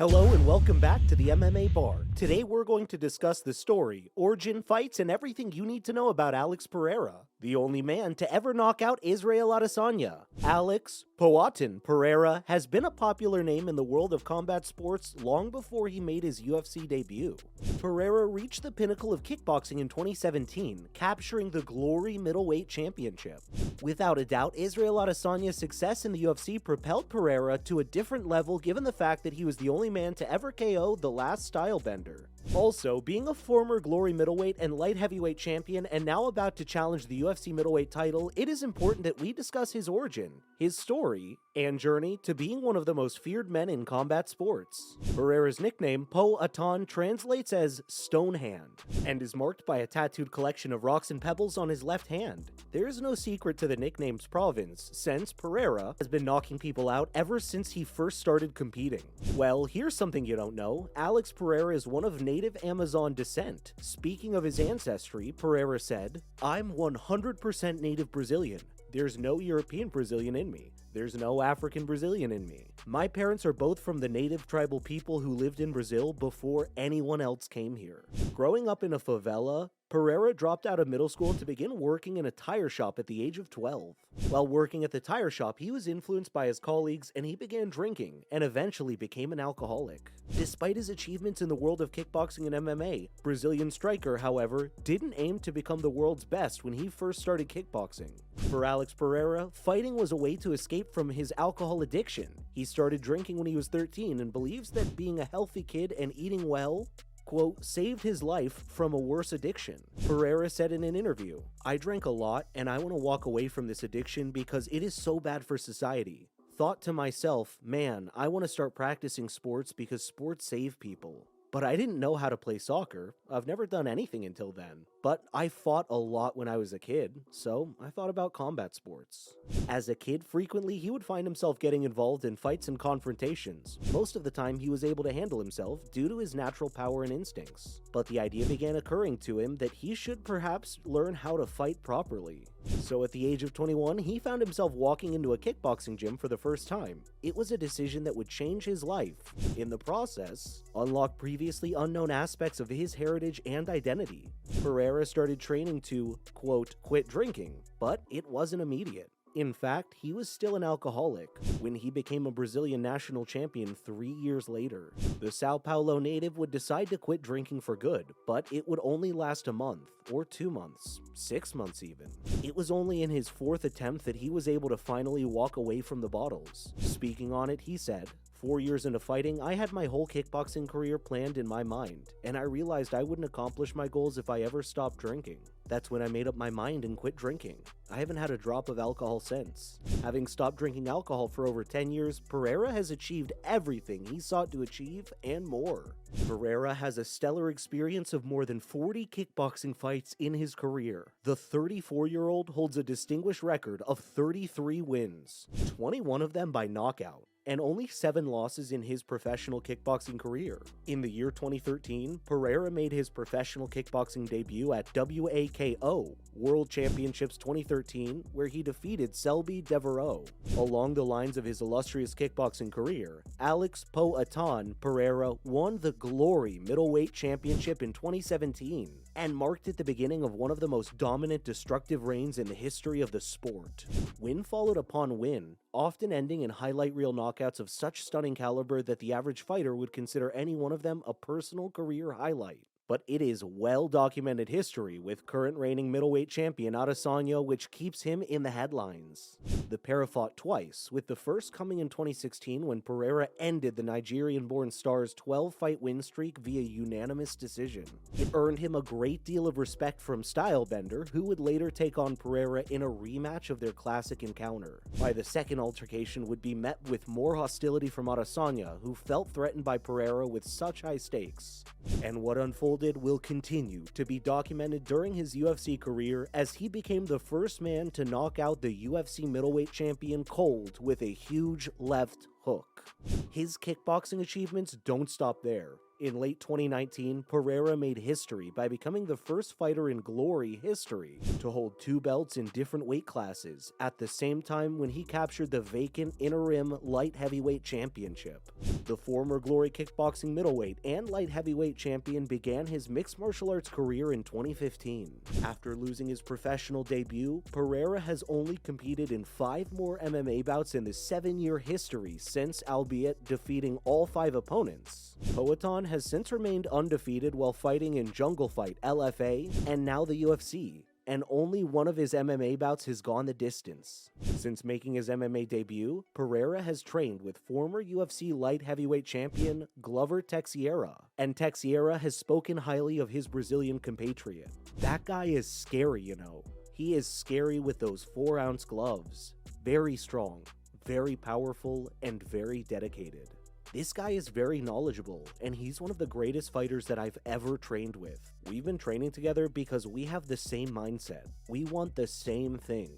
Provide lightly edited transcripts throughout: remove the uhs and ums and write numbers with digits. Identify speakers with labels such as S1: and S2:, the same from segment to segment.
S1: Hello and welcome back to the MMA Bar. Today we're going to discuss the story, origin, fights, and everything you need to know about Alex Pereira, the only man to ever knock out Israel Adesanya. Alex Poatan Pereira has been a popular name in the world of combat sports long before he made his UFC debut. Pereira reached the pinnacle of kickboxing in 2017, capturing the Glory Middleweight Championship. Without a doubt, Israel Adesanya's success in the UFC propelled Pereira to a different level given the fact that he was the only man to ever KO the Last Stylebender. Also, being a former Glory middleweight and light heavyweight champion and now about to challenge the UFC middleweight title, it is important that we discuss his origin, his story, and journey to being one of the most feared men in combat sports. Pereira's nickname, Poatan, translates as Stone Hand, and is marked by a tattooed collection of rocks and pebbles on his left hand. There is no secret to the nickname's province, since Pereira has been knocking people out ever since he first started competing. Well, here's something you don't know. Alex Pereira is one of native Amazon descent. Speaking of his ancestry, Pereira said, "I'm 100% native Brazilian. There's no European Brazilian in me. There's no African Brazilian in me. My parents are both from the native tribal people who lived in Brazil before anyone else came here." Growing up in a favela, Pereira dropped out of middle school to begin working in a tire shop at the age of 12. While working at the tire shop, he was influenced by his colleagues and he began drinking and eventually became an alcoholic. Despite his achievements in the world of kickboxing and MMA, Brazilian striker, however, didn't aim to become the world's best when he first started kickboxing. For Alex Pereira, fighting was a way to escape from his alcohol addiction. He started drinking when he was 13 and believes that being a healthy kid and eating well, quote, saved his life from a worse addiction. Pereira said in an interview, "I drank a lot and I want to walk away from this addiction because it is so bad for society. Thought to myself, man, I want to start practicing sports because sports save people. But I didn't know how to play soccer. I've never done anything until then. But I fought a lot when I was a kid, so I thought about combat sports." As a kid, frequently he would find himself getting involved in fights and confrontations. Most of the time he was able to handle himself due to his natural power and instincts. But the idea began occurring to him that he should perhaps learn how to fight properly. So at the age of 21, he found himself walking into a kickboxing gym for the first time. It was a decision that would change his life. In the process, unlock previously unknown aspects of his heritage and identity. Pereira started training to, quote, quit drinking, but it wasn't immediate. In fact, he was still an alcoholic when he became a Brazilian national champion 3 years later. The Sao Paulo native would decide to quit drinking for good, but it would only last a month, or 2 months, 6 months even. It was only in his 4th attempt that he was able to finally walk away from the bottles. Speaking on it, he said, 4 years into fighting, I had my whole kickboxing career planned in my mind, and I realized I wouldn't accomplish my goals if I ever stopped drinking. That's when I made up my mind and quit drinking. I haven't had a drop of alcohol since. Having stopped drinking alcohol for over 10 years, Pereira has achieved everything he sought to achieve and more. Pereira has a stellar experience of more than 40 kickboxing fights in his career. The 34-year-old holds a distinguished record of 33 wins, 21 of them by knockout, and only 7 losses in his professional kickboxing career. In the year 2013, Pereira made his professional kickboxing debut at WAKO World Championships 2013, where he defeated Selby Devereaux. Along the lines of his illustrious kickboxing career, Alex Poatan Pereira won the Glory Middleweight Championship in 2017 and marked it the beginning of one of the most dominant destructive reigns in the history of the sport. Win followed upon win, often ending in highlight reel knockouts of such stunning caliber that the average fighter would consider any one of them a personal career highlight. But it is well-documented history with current reigning middleweight champion Adesanya, which keeps him in the headlines. The pair fought twice, with the first coming in 2016 when Pereira ended the Nigerian-born star's 12-fight win streak via unanimous decision. It earned him a great deal of respect from Stylebender, who would later take on Pereira in a rematch of their classic encounter. By the second altercation would be met with more hostility from Adesanya, who felt threatened by Pereira with such high stakes. And what unfolded will continue to be documented during his UFC career, as he became the first man to knock out the UFC middleweight champion cold with a huge left hook. His kickboxing achievements don't stop there. In late 2019, Pereira made history by becoming the first fighter in Glory history to hold 2 belts in different weight classes at the same time when he captured the vacant interim light heavyweight championship. The former Glory kickboxing middleweight and light heavyweight champion began his mixed martial arts career in 2015. After losing his professional debut, Pereira has only competed in 5 more MMA bouts in the 7-year history since, albeit defeating all 5 opponents. Poatan has since remained undefeated while fighting in Jungle Fight, LFA, and now the UFC, and only one of his MMA bouts has gone the distance. Since making his MMA debut, Pereira has trained with former UFC light heavyweight champion Glover Teixeira, and Teixeira has spoken highly of his Brazilian compatriot. That guy is scary, you know. He is scary with those 4-ounce gloves. Very strong, very powerful, and very dedicated. This guy is very knowledgeable, and he's one of the greatest fighters that I've ever trained with. We've been training together because we have the same mindset. We want the same thing,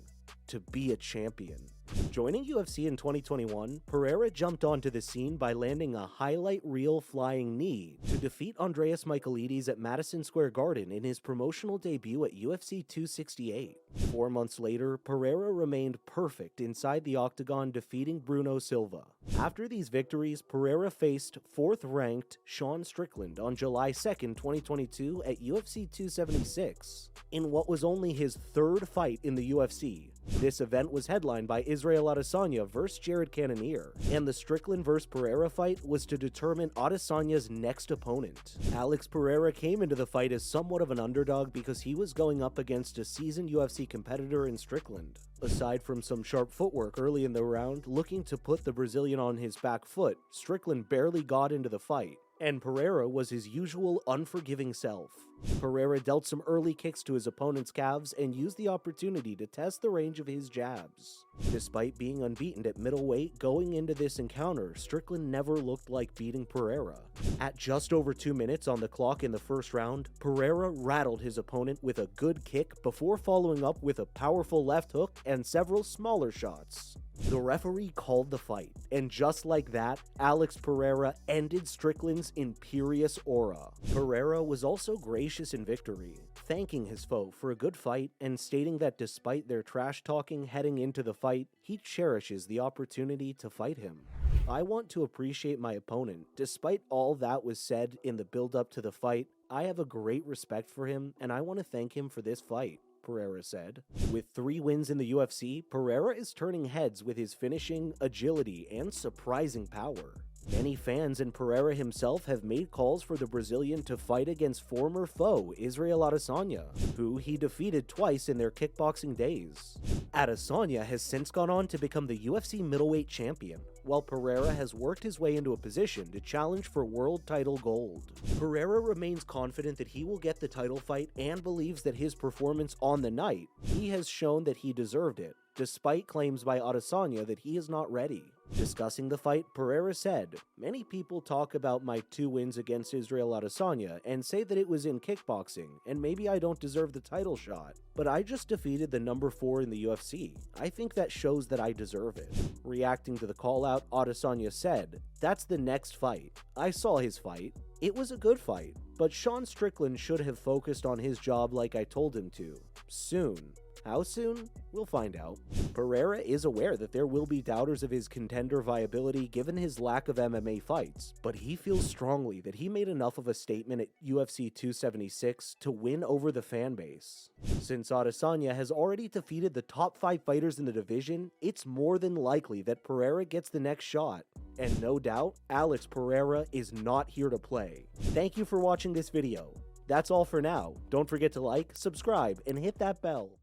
S1: to be a champion. Joining UFC in 2021, Pereira jumped onto the scene by landing a highlight reel flying knee to defeat Andreas Michailidis at Madison Square Garden in his promotional debut at UFC 268. 4 months later, Pereira remained perfect inside the octagon, defeating Bruno Silva. After these victories, Pereira faced 4th-ranked Sean Strickland on July 2nd, 2022 at UFC 276. In what was only his 3rd fight in the UFC, this event was headlined by Israel Adesanya vs. Jared Cannonier, and the Strickland vs. Pereira fight was to determine Adesanya's next opponent. Alex Pereira came into the fight as somewhat of an underdog because he was going up against a seasoned UFC competitor in Strickland. Aside from some sharp footwork early in the round, looking to put the Brazilian on his back foot, Strickland barely got into the fight, and Pereira was his usual unforgiving self. Pereira dealt some early kicks to his opponent's calves and used the opportunity to test the range of his jabs. Despite being unbeaten at middleweight going into this encounter, Strickland never looked like beating Pereira. At just over 2 minutes on the clock in the first round, Pereira rattled his opponent with a good kick before following up with a powerful left hook and several smaller shots. The referee called the fight, and just like that, Alex Pereira ended Strickland's imperious aura. Pereira was also gracious in victory, thanking his foe for a good fight and stating that despite their trash talking heading into the fight, he cherishes the opportunity to fight him. I want to appreciate my opponent. Despite all that was said in the build-up to the fight, I have a great respect for him, and I want to thank him for this fight, Pereira said. With 3 wins in the UFC, Pereira is turning heads with his finishing, agility, and surprising power. Many fans and Pereira himself have made calls for the Brazilian to fight against former foe Israel Adesanya, who he defeated twice in their kickboxing days. Adesanya has since gone on to become the UFC middleweight champion, while Pereira has worked his way into a position to challenge for world title gold. Pereira remains confident that he will get the title fight and believes that his performance on the night, he has shown that he deserved it, despite claims by Adesanya that he is not ready. Discussing the fight, Pereira said, "Many people talk about my 2 wins against Israel Adesanya and say that it was in kickboxing, and maybe I don't deserve the title shot. But I just defeated the number 4 in the UFC. I think that shows that I deserve it." Reacting to the call-out, Adesanya said, "That's the next fight. I saw his fight. It was a good fight, but Sean Strickland should have focused on his job like I told him to. Soon." How soon? We'll find out. Pereira is aware that there will be doubters of his contender viability given his lack of MMA fights, but he feels strongly that he made enough of a statement at UFC 276 to win over the fan base. Since Adesanya has already defeated the top 5 fighters in the division, it's more than likely that Pereira gets the next shot. And no doubt, Alex Pereira is not here to play. Thank you for watching this video. That's all for now. Don't forget to like, subscribe, and hit that bell.